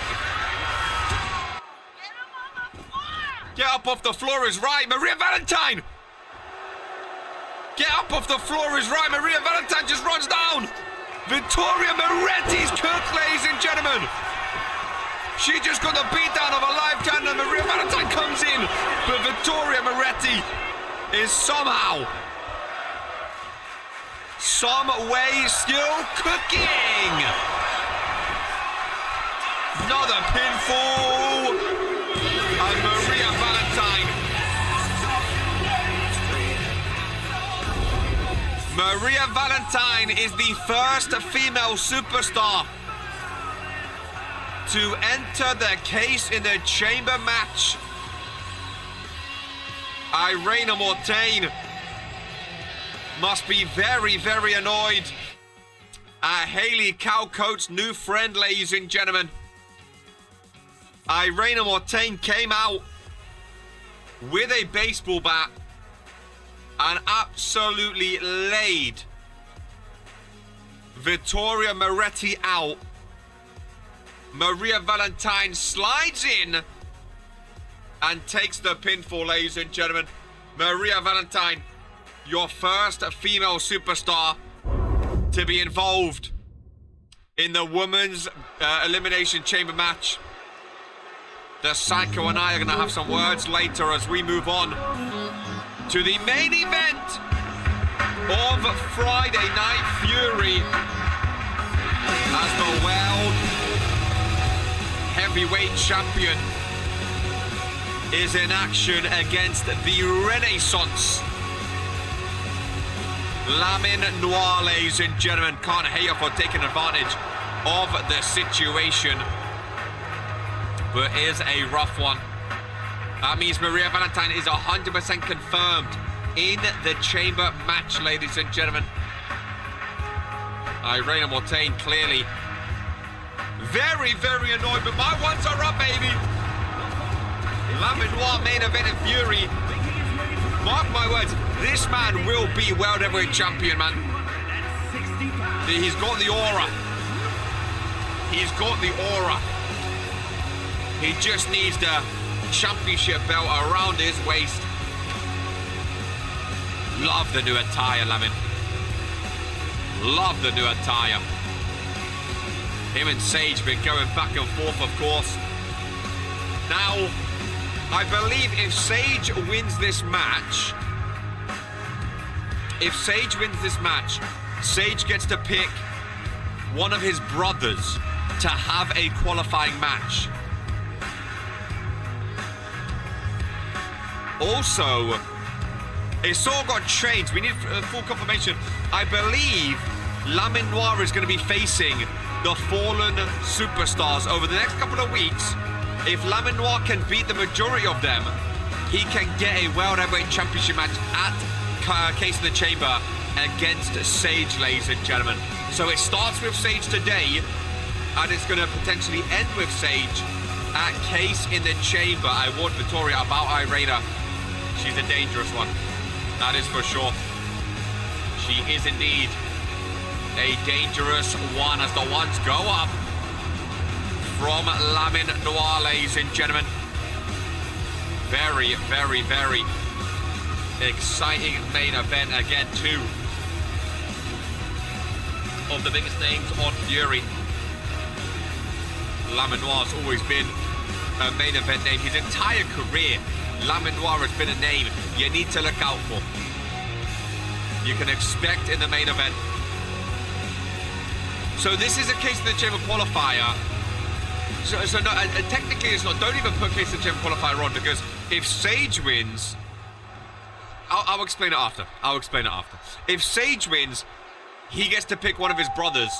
Get up off the floor is right. Maria Valentine. Get up off the floor is right. Maria Valentine just runs down. Vittoria Moretti's cooked, ladies and gentlemen. She just got the beatdown of a lifetime and Maria Valentine comes in. But Vittoria Moretti is somehow, some way still cooking. Another pinfall. And Maria Valentine. Maria Valentine is the first female superstar to enter the case in the chamber match. Irena Mortain must be very, very annoyed at Haley Cowcoat's new friend, ladies and gentlemen. Irene Mortain came out with a baseball bat and absolutely laid Vittoria Moretti out. Maria Valentine slides in and takes the pinfall, ladies and gentlemen. Maria Valentine, your first female superstar to be involved in the women's Elimination Chamber match. The Psycho and I are going to have some words later as we move on to the main event of Friday Night Fury, as the world heavyweight champion is in action against the Renaissance. Lamin Noir, ladies and gentlemen. Can't hate her for taking advantage of the situation, but is a rough one. That means Maria Valentine is 100% confirmed in the chamber match, ladies and gentlemen. Irene Mortain clearly very, very annoyed, but my ones are up, baby. Lamin Noir main event in Fury. Mark my words, this man will be world heavyweight champion, man. He's got the aura. He's got the aura. He just needs the championship belt around his waist. Love the new attire, Lamin. Love the new attire. Him and Sage been going back and forth, of course. Now, I believe if Sage wins this match, Sage gets to pick one of his brothers to have a qualifying match. Also, it's all got changed. We need full confirmation. I believe Lamin Noir is going to be facing the Fallen Superstars over the next couple of weeks. If Lamin Noir can beat the majority of them, he can get a World Heavyweight Championship match at Case in the Chamber against Sage, ladies and gentlemen. So it starts with Sage today, and it's going to potentially end with Sage at Case in the Chamber. I warned Victoria about Irena. She's a dangerous one. That is for sure. She is indeed a dangerous one as the ones go up from Lamin Noir, ladies and gentlemen. Very, very, very exciting main event. Again, two of the biggest names on Fury. Lamin Noir's always been a main event name. His entire career, Lamin Noir has been a name you need to look out for. You can expect in the main event. So this is a Case in the Chamber qualifier. So no, technically it's not. Don't even put Case in the Chamber qualifier on, because if Sage wins, I'll explain it after. If Sage wins, he gets to pick one of his brothers.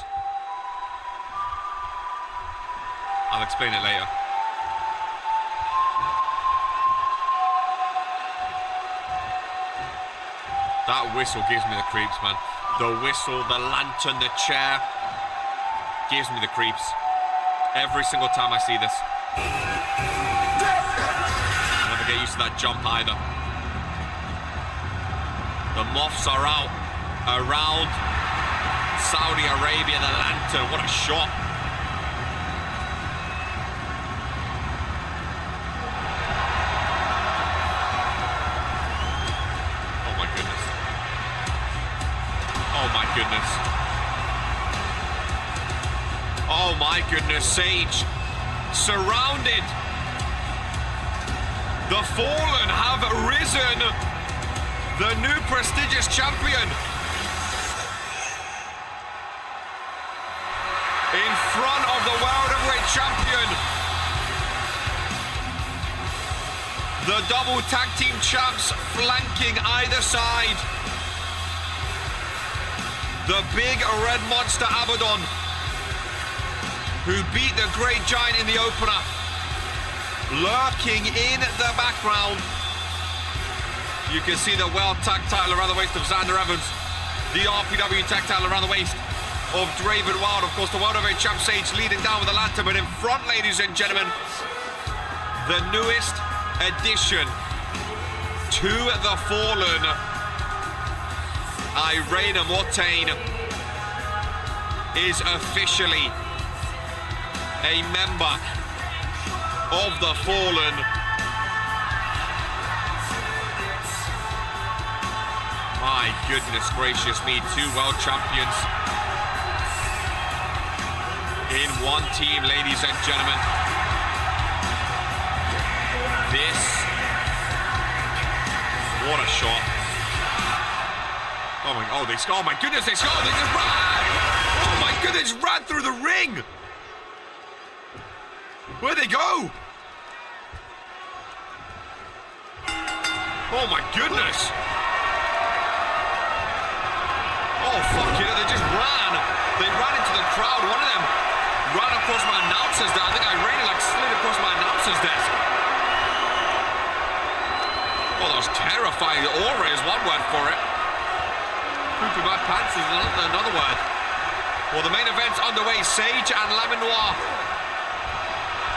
I'll explain it later. That whistle gives me the creeps, man. The whistle, the lantern, the chair gives me the creeps. Every single time I see this. I'll never get used to that jump either. The moths are out around Saudi Arabia. The lantern, what a shot. Oh my goodness, Sage surrounded. The Fallen have risen. The new prestigious champion in front of the World Heavyweight Champion. The double tag team champs flanking either side. The big red monster Abaddon, who beat the Great Giant in the opener, lurking in the background. You can see the World Tag title around the waist of Xander Evans. The RPW tag title around the waist of Draven Wild. Of course, the World Heavyweight Champ Sage leading down with the lantern, but in front, ladies and gentlemen, the newest addition to the Fallen, Irene Mortain, is officially a member of the Fallen. My goodness gracious me, 2 world champions in one team, ladies and gentlemen. This, what a shot. Oh my goodness, they scored, they just ran! Oh my goodness, ran through the ring! Where'd they go? Oh my goodness! Oh fuck, they just ran. They ran into the crowd. One of them ran across my announcer's desk. I think I ran slid across my announcer's desk. Oh, that was terrifying. The aura is one word for it. Pooping my pants is another word. Well, the main event's underway. Sage and Laminoir.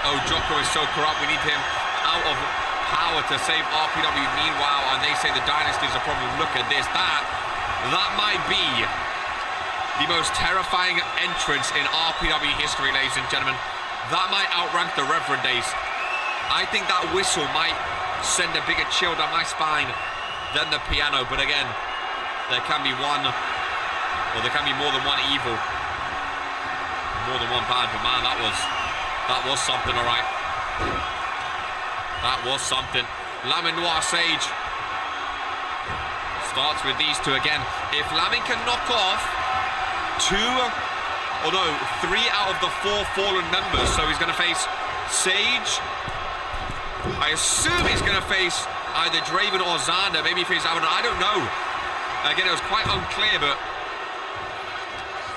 Oh, Jocko is so corrupt. We need him out of power to save RPW. Meanwhile, and they say the Dynasty's a problem. Look at this. That might be the most terrifying entrance in RPW history, ladies and gentlemen. That might outrank the Reverend days. I think that whistle might send a bigger chill down my spine than the piano. But again, there can be more than one evil, more than one bad. But man, that was something, all right. That was something. Laminoir Sage starts with these two again. If Lamin can knock off 3 out of the 4 Fallen members, so he's going to face Sage. I assume he's going to face either Draven or Xander, maybe face Abaddon, I don't know. Again, it was quite unclear, but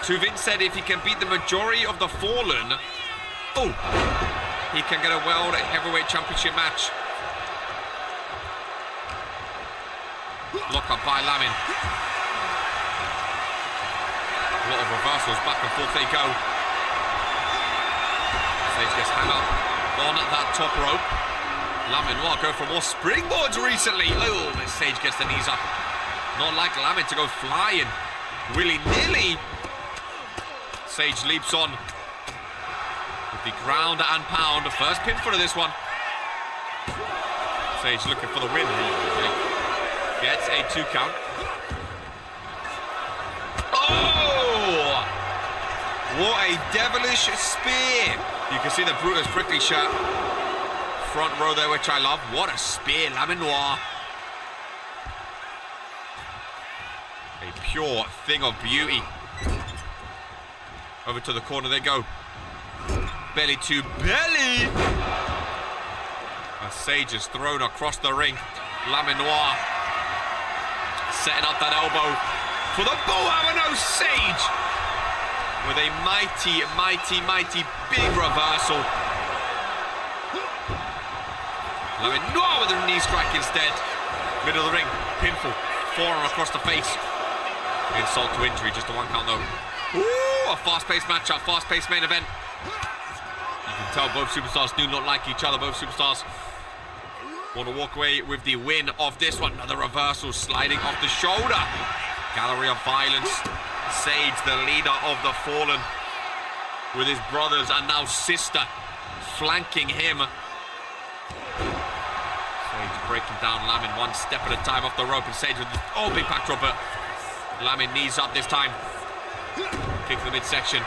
Tuvin said if he can beat the majority of the Fallen, he can get a World Heavyweight Championship match. Lock up by Lamin. A lot of reversals, back and forth they go. Sage gets hung up on that top rope. Laminoir go for more springboards recently. Oh, but Sage gets the knees up. Not like Lamin to go flying willy-nilly. Sage leaps on with the ground and pound. First pinfall of this one. Sage looking for the win. Gets a 2 count. Oh! What a devilish spear. You can see the Brutus Prickly shirt. Front row there, which I love. What a spear, Laminoir. A pure thing of beauty. Over to the corner they go. Belly to belly. As Sage is thrown across the ring. Laminoir setting up that elbow for the Boavano. Sage with a mighty, mighty, mighty big reversal. Laminoir with a knee strike instead. Middle of the ring, pinfall, forearm across the face. Insult to injury, just a 1 count though. Ooh, a fast-paced matchup, fast-paced main event. You can tell both superstars do not like each other. Both superstars want to walk away with the win of this one. Another reversal sliding off the shoulder. Gallery of Violence. Sage, the leader of the Fallen, with his brothers and now sister flanking him. Sage breaking down Lamin 1 step at a time off the rope. And Sage with the big backdrop, but Lamin knees up this time. Kick to the midsection.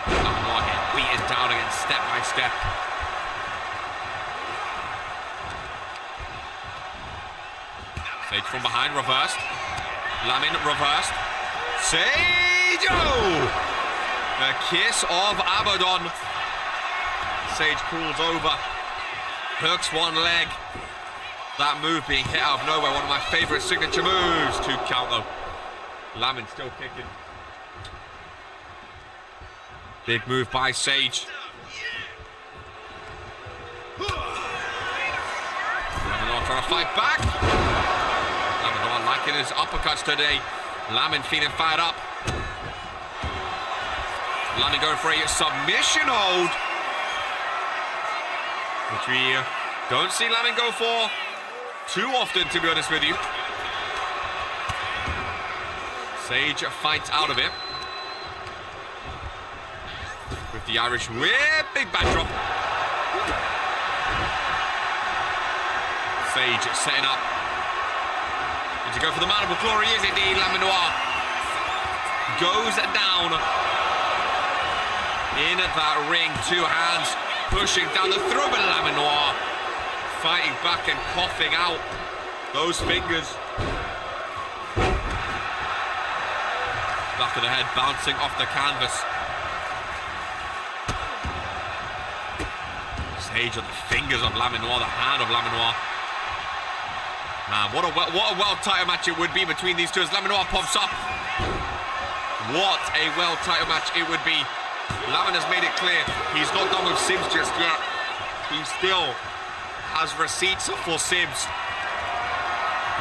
Laminoir getting beaten down again step by step. Sage from behind, reversed. Lamin reversed. Sage! Oh! The kiss of Abaddon. Sage crawls over. Hooks one leg. That move being hit out of nowhere. One of my favorite signature moves. 2 count though. Lamin still kicking. Big move by Sage. Laminoir trying to fight back. Laminoir packing his uppercuts today. Lamin feeling fired up. Lamin going for a submission hold, which we don't see Lamin go for too often, to be honest with you. Sage fights out of it with the Irish whip. Big backdrop. Sage setting up. Did you go for the mandible claw? He is indeed. Laminoir goes down in that ring. 2 hands pushing down the throat of Laminoir, fighting back and coughing out those fingers. Back of the head bouncing off the canvas. Sage on the fingers of Laminoir, the hand of Laminoir. Man, what a well title match it would be between these two as Laminoir pops up. What a well title match it would be. Lamin has made it clear he's not done with Sibs just yet. He still has receipts for Sibs.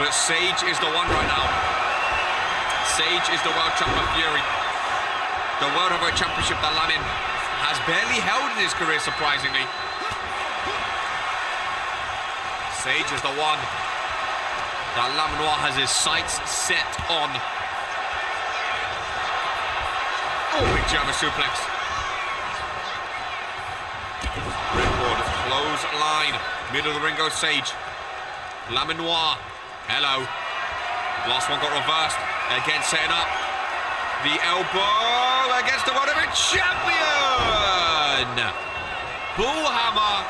But Sage is the one right now. Sage is the world champion of Fury. The World Heavyweight Championship that Lamin has barely held in his career, surprisingly. Sage is the one that Laminoir has his sights set on. Oh, big German suplex. Ripcord, close line. Middle of the ring goes Sage. Laminoir, hello. Last one got reversed. Again setting up. The elbow against the World Heavyweight Champion. Bullhammer.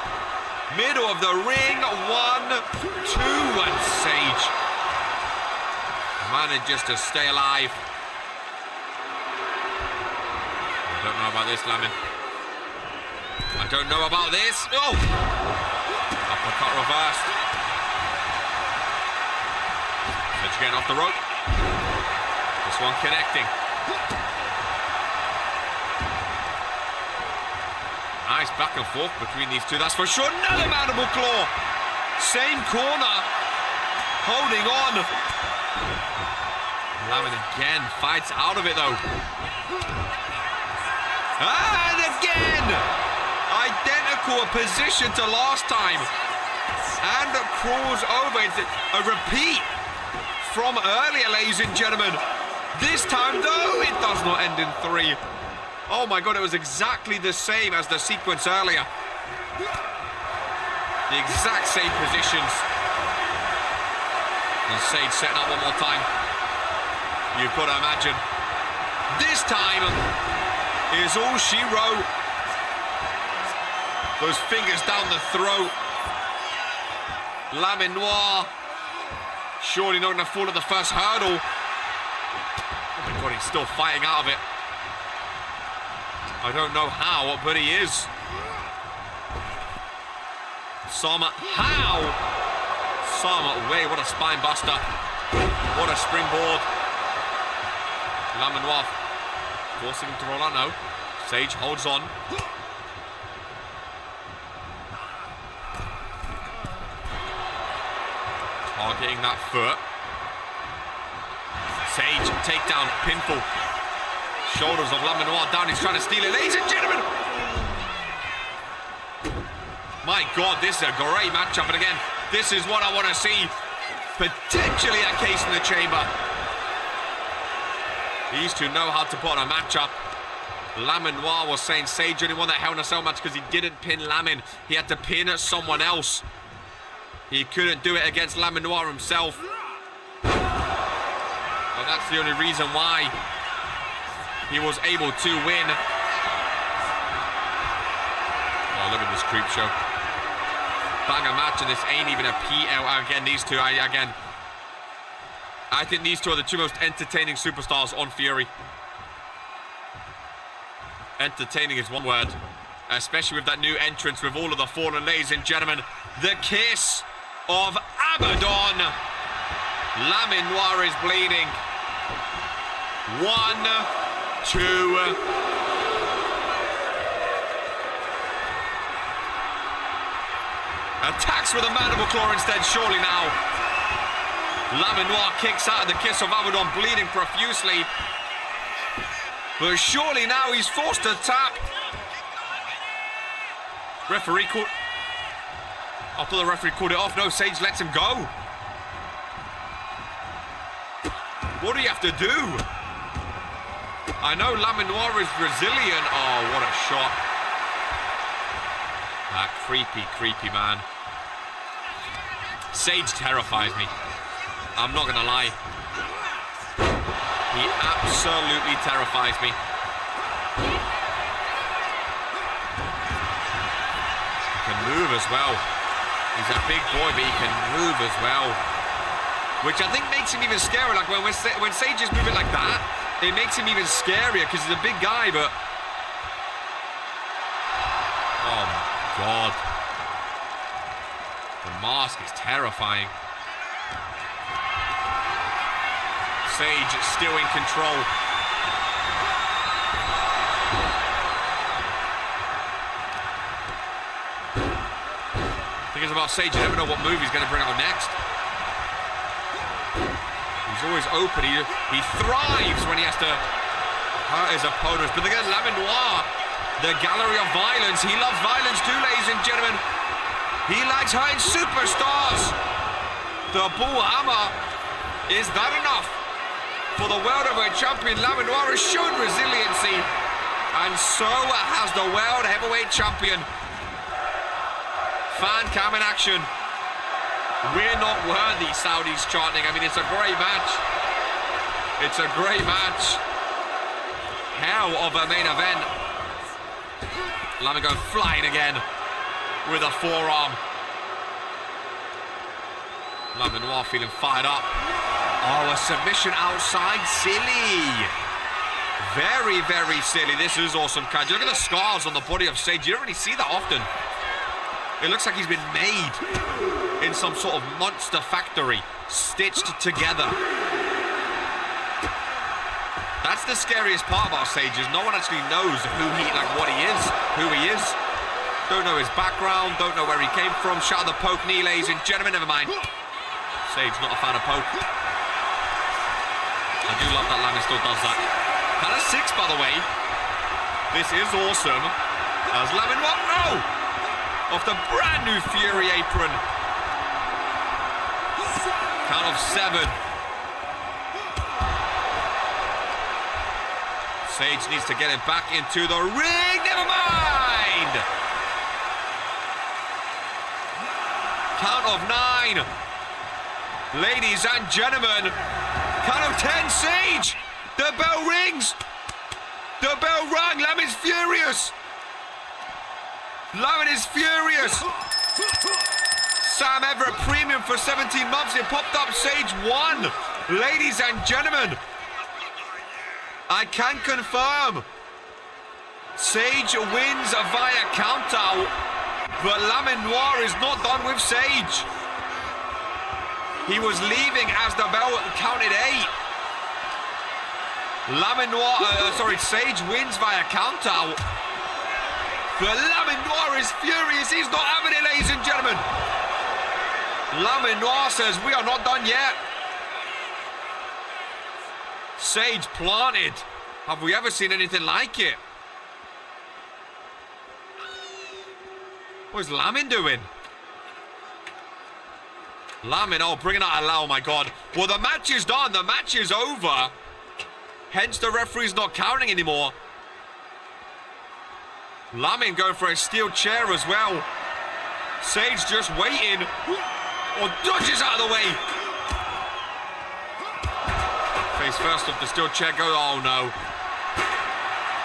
Middle of the ring. 1, 2, and Sage manages to stay alive. I don't know about this, Lamin. I don't know about this. Oh! Uppercut reversed. Sage getting off the rope. This one connecting. Nice back and forth between these two, that's for sure. Another mandible claw. Same corner. Holding on. Lamin again fights out of it though. And again. Identical position to last time. And crawls over. It's a repeat from earlier, ladies and gentlemen. This time though, it does not end in 3. Oh my god, it was exactly the same as the sequence earlier. The exact same positions. And Sage setting up one more time. You've got to imagine. This time is all she wrote. Those fingers down the throat. Laminoir. Surely not going to fall at the first hurdle. Oh my god, he's still fighting out of it. I don't know how, but he is. Somehow. Some way. What a spine buster. What a springboard. Laminoir forcing him to roll out now. Sage holds on. Targeting that foot. Sage takedown, pinfall. Shoulders of Laminoir down, he's trying to steal it. Ladies and gentlemen! My God, this is a great matchup. And again, this is what I want to see. Potentially a case in the chamber. These two know how to put on a matchup. Laminoir was saying Sage only won that Hell in a Cell match because he didn't pin Lamin. He had to pin someone else. He couldn't do it against Laminoir himself. But that's the only reason why he was able to win. Oh, look at this creep show. Banger match, and this ain't even a PL. Again, these two, I think these two are the two most entertaining superstars on Fury. Entertaining is one word. Especially with that new entrance with all of the fallen, ladies and gentlemen. The kiss of Abaddon. Laminoir is bleeding. 1, 2. Attacks with a mandible claw instead, surely now. Lamenoir kicks out of the kiss of Abaddon, bleeding profusely. But surely now he's forced to tap. Referee called... I thought the referee called it off. No, Sage lets him go. What do you have to do? I know Lamenoir is resilient. Oh, what a shot. Ah, creepy, creepy, man. Sage terrifies me. I'm not gonna lie. He absolutely terrifies me. He can move as well. He's a big boy, but he can move as well. Which I think makes him even scarier. Like when Sage is moving like that, it makes him even scarier because he's a big guy, but... Oh my God. The mask is terrifying. Sage still in control. The thing is about Sage, you never know what move he's going to bring out next. He's always open. He thrives when he has to hurt his opponents. But again, Lamenoir, the gallery of violence. He loves violence too, ladies and gentlemen. He likes hurting superstars. The bull hammer. Is that enough? For the world heavyweight champion, Lamenoir has shown resiliency. And so has the world heavyweight champion. Fan cam in action. We're not worthy, Saudis chanting. I mean, it's a great match. It's a great match. Hell of a main event. Lamin going flying again with a forearm. Lamenoir feeling fired up. Oh, a submission outside. Silly. Very, very silly. This is awesome. Look at the scars on the body of Sage. You don't really see that often. It looks like he's been made in some sort of monster factory, stitched together. That's the scariest part about Sage, is no one actually knows what he is. Don't know his background, don't know where he came from. Shout out the poke knee, ladies and gentlemen, never mind. Sage, not a fan of poke. I do love that Lamin still does that. Kind of 6, by the way. This is awesome. As Lamin, no! Off the brand new Fury apron. Count of 7. Sage needs to get him back into the ring. Never mind. Count of 9. Ladies and gentlemen, count of 10. Sage. The bell rings. The bell rang. Lamin's furious. Lamin is furious. Sam Everett premium for 17 months. It popped up. Sage won. Ladies and gentlemen, I can confirm Sage wins via countout, but Lamenoir is not done with Sage. He was leaving as the bell counted 8. Sage wins via countout. But Lamenoir is furious. He's not having it, ladies and gentlemen. Lamenoir says, we are not done yet. Sage planted. Have we ever seen anything like it? What is Lamin doing? Lamin, oh, bringing out a Lao, oh my God. Well, the match is done. The match is over. Hence, the referee's not counting anymore. Lamin going for a steel chair as well. Sage just waiting. Or dodges out of the way. Face first off the steel chair. Go. Oh no.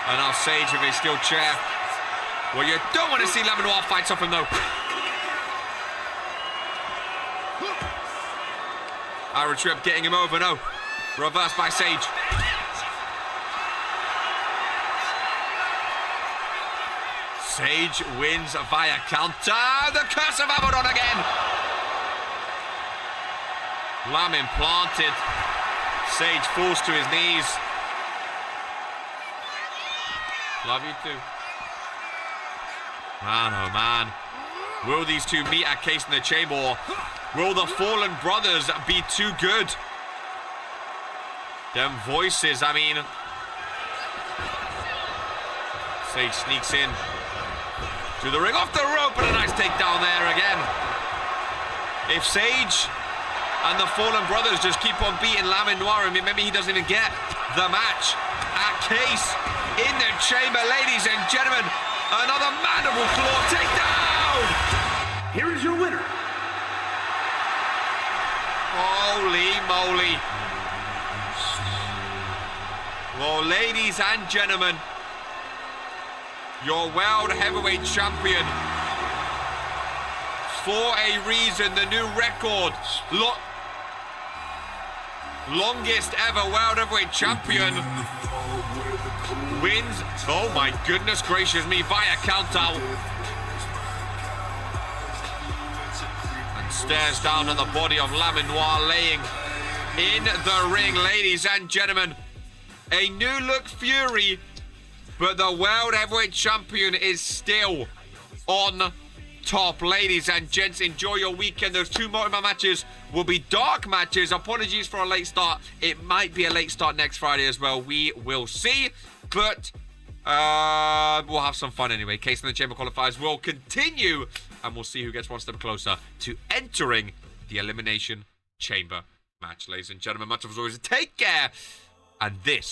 And now Sage with a steel chair. Well, you don't want to see Lamenoir fights off him though. Ira Trip getting him over. No. Reversed by Sage. Sage wins via counter. The curse of Abaddon again. Lamin planted. Sage falls to his knees. Love you too. Man, oh man. Will these two meet at Case in the Chamber? Will the Fallen Brothers be too good? Them voices, I mean. Sage sneaks in to the ring, off the rope, and a nice takedown there again. If Sage and the Fallen Brothers just keep on beating Lamin Noir, I mean, maybe he doesn't even get the match at Case in the chamber, ladies and gentlemen. Another mandible claw takedown. Here is your winner. Holy moly. Well, ladies and gentlemen, your World Heavyweight Champion, for a reason, the new record, longest ever World Heavyweight Champion, wins, oh my goodness gracious me, via countout. And stares down at the body of Lamin Noir laying in the ring, ladies and gentlemen. A new look Fury, but the World Heavyweight Champion is still on top. Ladies and gents, enjoy your weekend. Those two Mortimer matches will be dark matches. Apologies for a late start. It might be a late start next Friday as well. We will see. But we'll have some fun anyway. Case in the Chamber qualifiers will continue. And we'll see who gets one step closer to entering the Elimination Chamber match. Ladies and gentlemen, much of as always, take care. And this